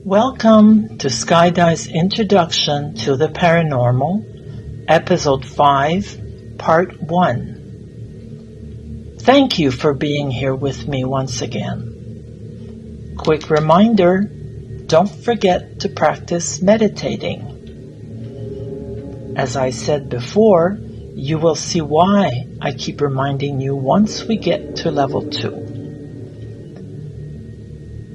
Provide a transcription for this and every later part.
Welcome to Skydive's Introduction to the Paranormal, Episode 5, Part 1. Thank you for being here with me once again. Quick reminder, don't forget to practice meditating. As I said before, you will see why I keep reminding you once we get to level 2.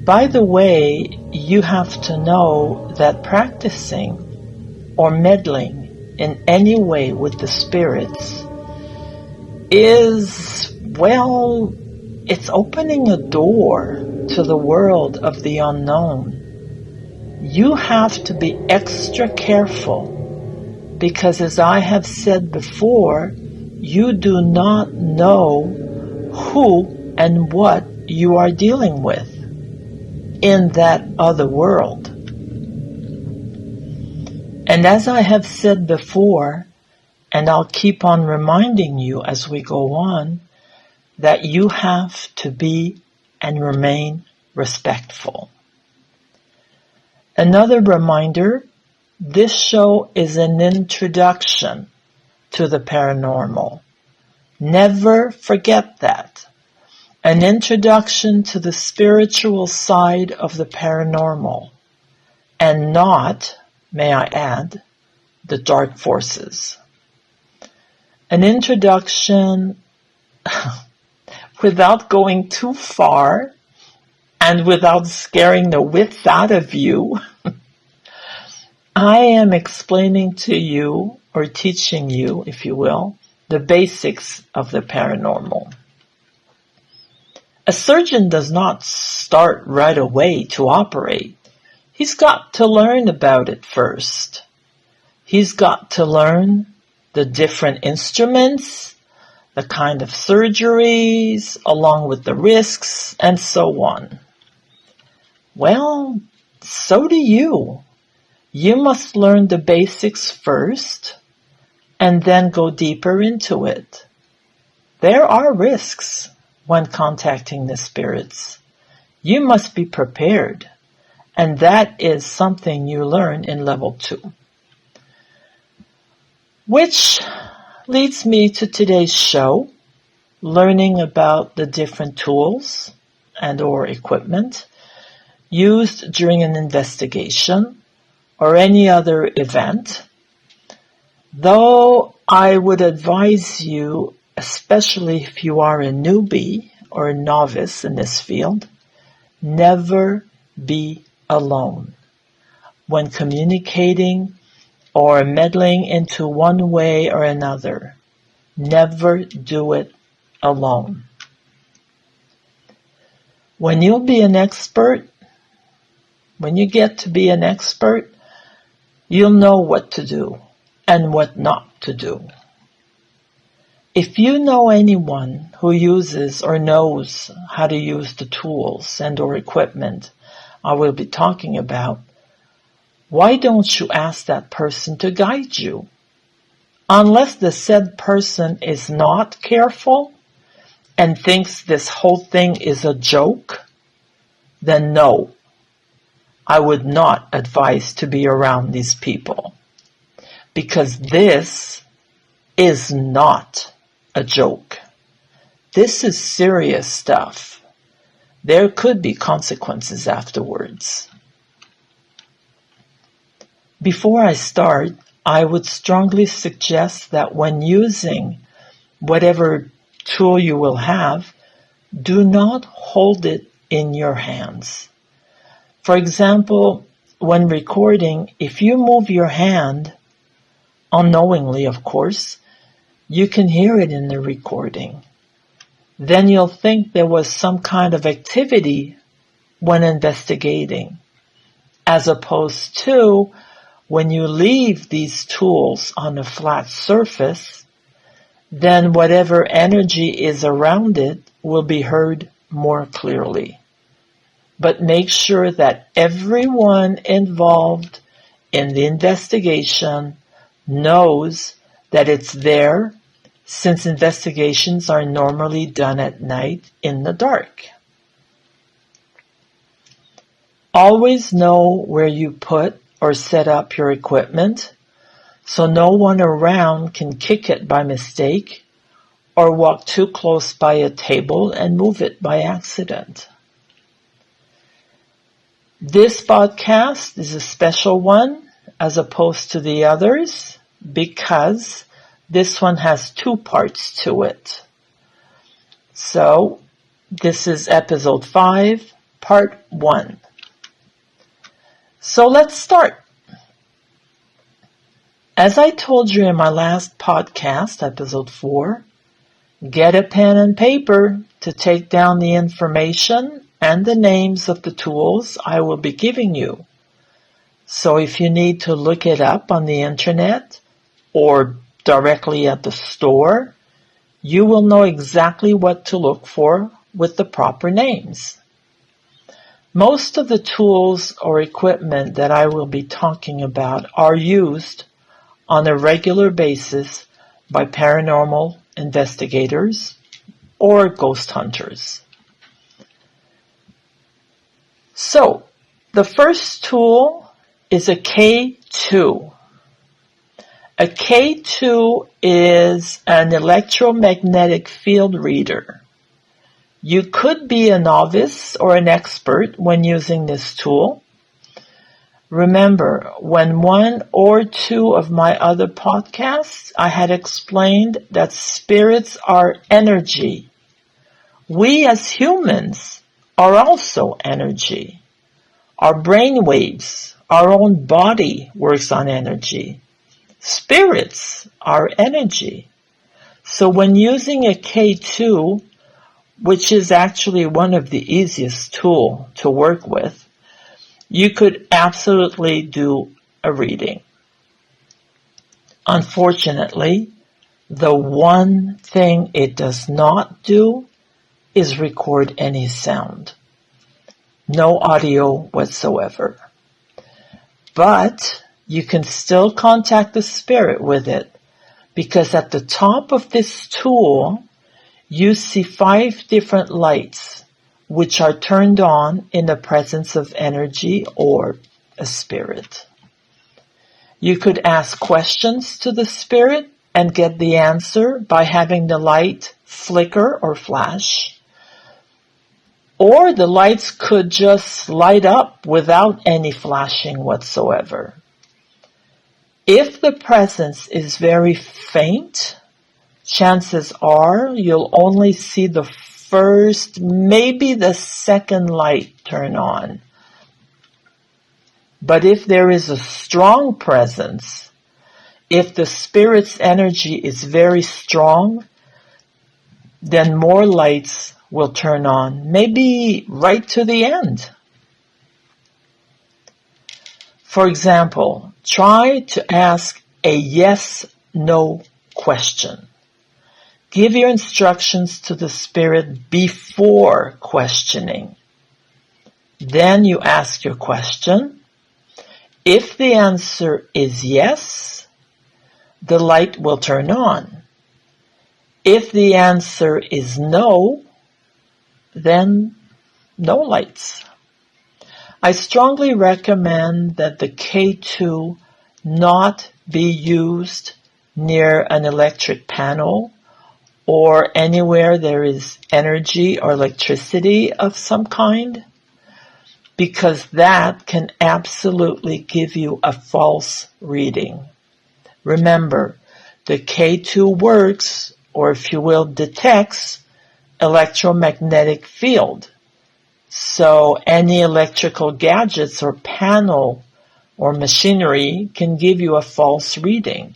By the way, you have to know that practicing or meddling in any way with the spirits is, it's opening a door to the world of the unknown. You have to be extra careful because, as I have said before, you do not know who and what you are dealing with in that other world. And as I have said before, and I'll keep on reminding you as we go on, that you have to be and remain respectful. Another reminder, this show is an introduction to the paranormal. Never forget that. An introduction to the spiritual side of the paranormal, and not, may I add, the dark forces. An introduction without going too far and without scaring the wits out of you. I am explaining to you, or teaching you, if you will, the basics of the paranormal. A surgeon does not start right away to operate. He's got to learn about it first. He's got to learn the different instruments, the kind of surgeries, along with the risks, and so on. Well, so do you. You must learn the basics first, and then go deeper into it. There are risks when contacting the spirits. You must be prepared, and that is something you learn in level 2. Which leads me to today's show, learning about the different tools and or equipment used during an investigation or any other event. Though I would advise you, especially if you are a newbie or a novice in this field, never be alone when communicating or meddling into one way or another. Never do it alone. When you'll be an expert, when you get to be an expert, you'll know what to do and what not to do. If you know anyone who uses or knows how to use the tools and or equipment I will be talking about, why don't you ask that person to guide you? Unless the said person is not careful and thinks this whole thing is a joke, then no, I would not advise to be around these people. Because this is not a joke. This is serious stuff. There could be consequences afterwards. Before I start, I would strongly suggest that when using whatever tool you will have, do not hold it in your hands. For example, when recording, if you move your hand, unknowingly of course, you can hear it in the recording. Then you'll think there was some kind of activity when investigating, as opposed to when you leave these tools on a flat surface, then whatever energy is around it will be heard more clearly. But make sure that everyone involved in the investigation knows that it's there, since investigations are normally done at night in the dark. Always know where you put or set up your equipment so no one around can kick it by mistake or walk too close by a table and move it by accident. This podcast is a special one as opposed to the others because this one has 2 parts to it. So, this is episode 5, part 1. So let's start. As I told you in my last podcast, episode 4, get a pen and paper to take down the information and the names of the tools I will be giving you. So if you need to look it up on the internet or directly at the store, you will know exactly what to look for with the proper names. Most of the tools or equipment that I will be talking about are used on a regular basis by paranormal investigators or ghost hunters. So, the first tool is a K2. A K2 is an electromagnetic field reader. You could be a novice or an expert when using this tool. Remember, when 1 or 2 of my other podcasts, I had explained that spirits are energy. We as humans are also energy. Our brain waves, our own body works on energy. Spirits are energy. So when using a K2, which is actually one of the easiest tools to work with, you could absolutely do a reading. Unfortunately, the one thing it does not do is record any sound. No audio whatsoever. But you can still contact the spirit with it because at the top of this tool, you see 5 different lights which are turned on in the presence of energy or a spirit. You could ask questions to the spirit and get the answer by having the light flicker or flash. Or the lights could just light up without any flashing whatsoever. If the presence is very faint, chances are you'll only see the first, maybe the second light turn on. But if there is a strong presence, if the spirit's energy is very strong, then more lights will turn on, maybe right to the end. For example, try to ask a yes/no question. Give your instructions to the spirit before questioning. Then you ask your question. If the answer is yes, the light will turn on. If the answer is no, then no lights. I strongly recommend that the K2 not be used near an electric panel or anywhere there is energy or electricity of some kind, because that can absolutely give you a false reading. Remember, the K2 works, or if you will, detects electromagnetic field. So any electrical gadgets or panel or machinery can give you a false reading.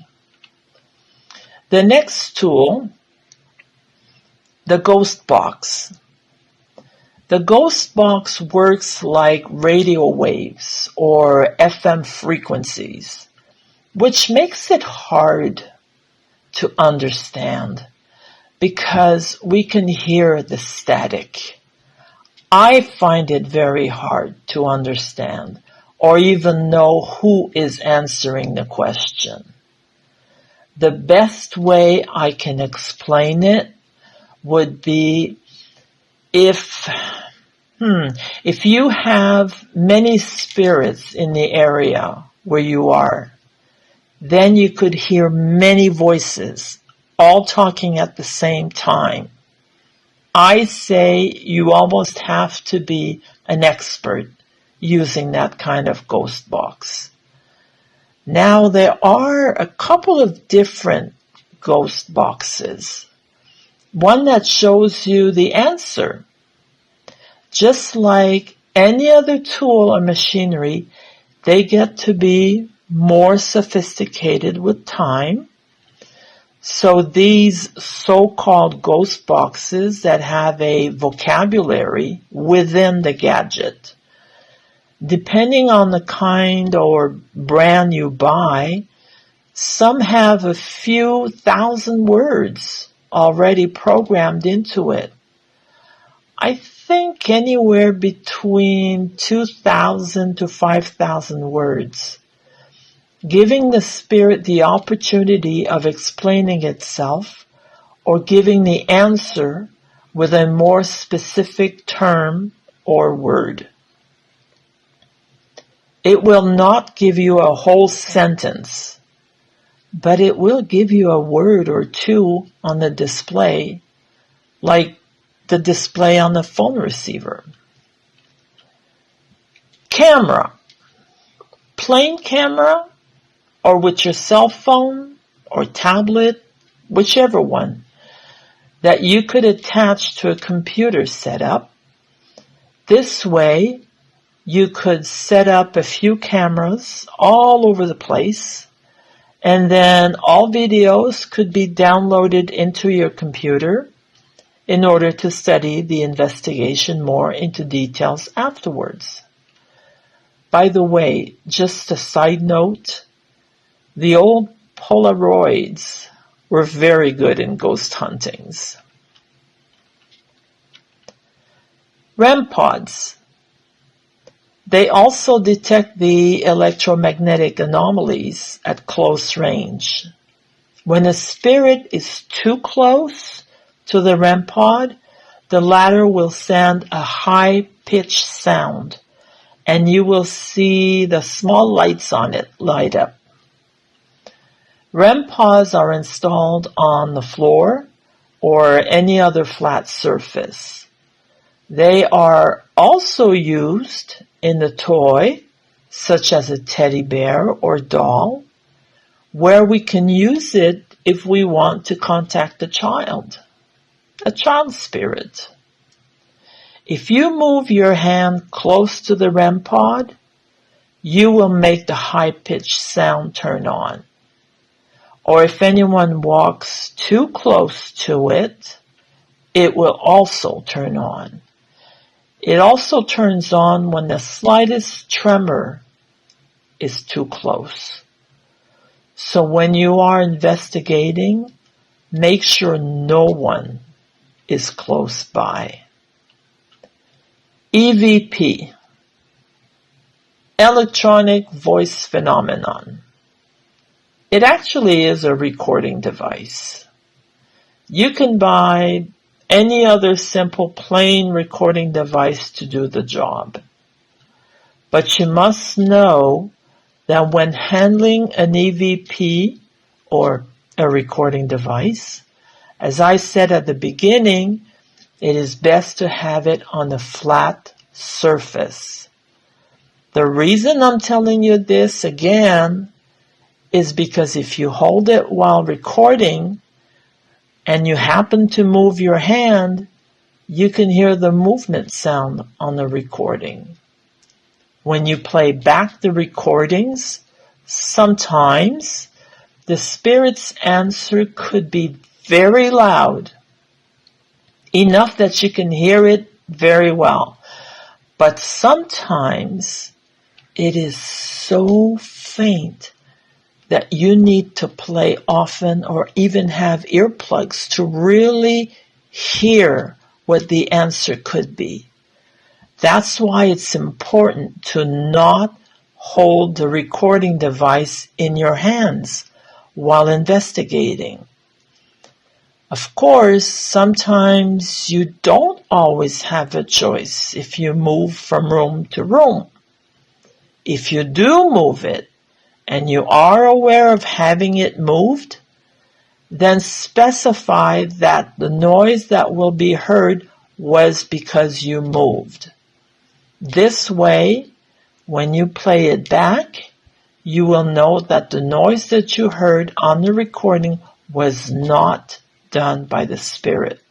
The next tool, the ghost box. The ghost box works like radio waves or FM frequencies, which makes it hard to understand because we can hear the static. I find it very hard to understand or even know who is answering the question. The best way I can explain it would be if If you have many spirits in the area where you are, then you could hear many voices all talking at the same time. I say you almost have to be an expert using that kind of ghost box. Now, there are a couple of different ghost boxes. One that shows you the answer. Just like any other tool or machinery, they get to be more sophisticated with time. So these so-called ghost boxes that have a vocabulary within the gadget, depending on the kind or brand you buy, some have a few thousand words already programmed into it. I think anywhere between 2,000 to 5,000 words, giving the spirit the opportunity of explaining itself or giving the answer with a more specific term or word. It will not give you a whole sentence, but it will give you a word or two on the display, like the display on the phone receiver. Camera. Plain camera, or with your cell phone or tablet, whichever one, that you could attach to a computer setup. This way, you could set up a few cameras all over the place, and then all videos could be downloaded into your computer in order to study the investigation more into details afterwards. By the way, just a side note, the old Polaroids were very good in ghost huntings. REM pods. They also detect the electromagnetic anomalies at close range. When a spirit is too close to the REM pod, the latter will send a high-pitched sound, and you will see the small lights on it light up. REM pods are installed on the floor or any other flat surface. They are also used in the toy, such as a teddy bear or doll, where we can use it if we want to contact a child spirit. If you move your hand close to the REM pod, you will make the high-pitched sound turn on. Or if anyone walks too close to it, it will also turn on. It also turns on when the slightest tremor is too close. So when you are investigating, make sure no one is close by. EVP, electronic voice phenomenon. It actually is a recording device. You can buy any other simple plain recording device to do the job. But you must know that when handling an EVP or a recording device, as I said at the beginning, it is best to have it on a flat surface. The reason I'm telling you this again is because if you hold it while recording and you happen to move your hand, you can hear the movement sound on the recording. When you play back the recordings, sometimes the spirit's answer could be very loud, enough that you can hear it very well. But sometimes it is so faint that you need to play often or even have earplugs to really hear what the answer could be. That's why it's important to not hold the recording device in your hands while investigating. Of course, sometimes you don't always have a choice if you move from room to room. If you do move it, and you are aware of having it moved, then specify that the noise that will be heard was because you moved. This way, when you play it back, you will know that the noise that you heard on the recording was not done by the spirit.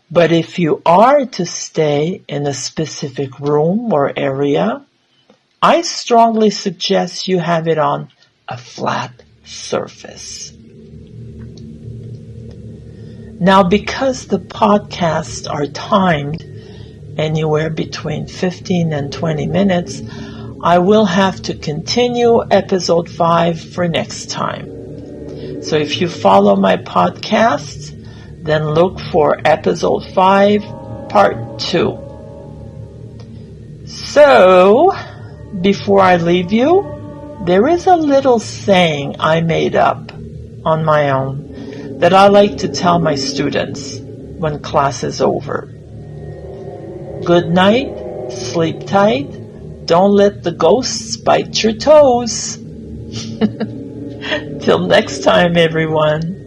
But if you are to stay in a specific room or area, I strongly suggest you have it on a flat surface. Now, because the podcasts are timed anywhere between 15 and 20 minutes, I will have to continue episode 5 for next time. So if you follow my podcasts, then look for episode 5, part 2. So, before I leave you, there is a little saying I made up on my own that I like to tell my students when class is over. Good night, sleep tight, don't let the ghosts bite your toes. Till next time, everyone.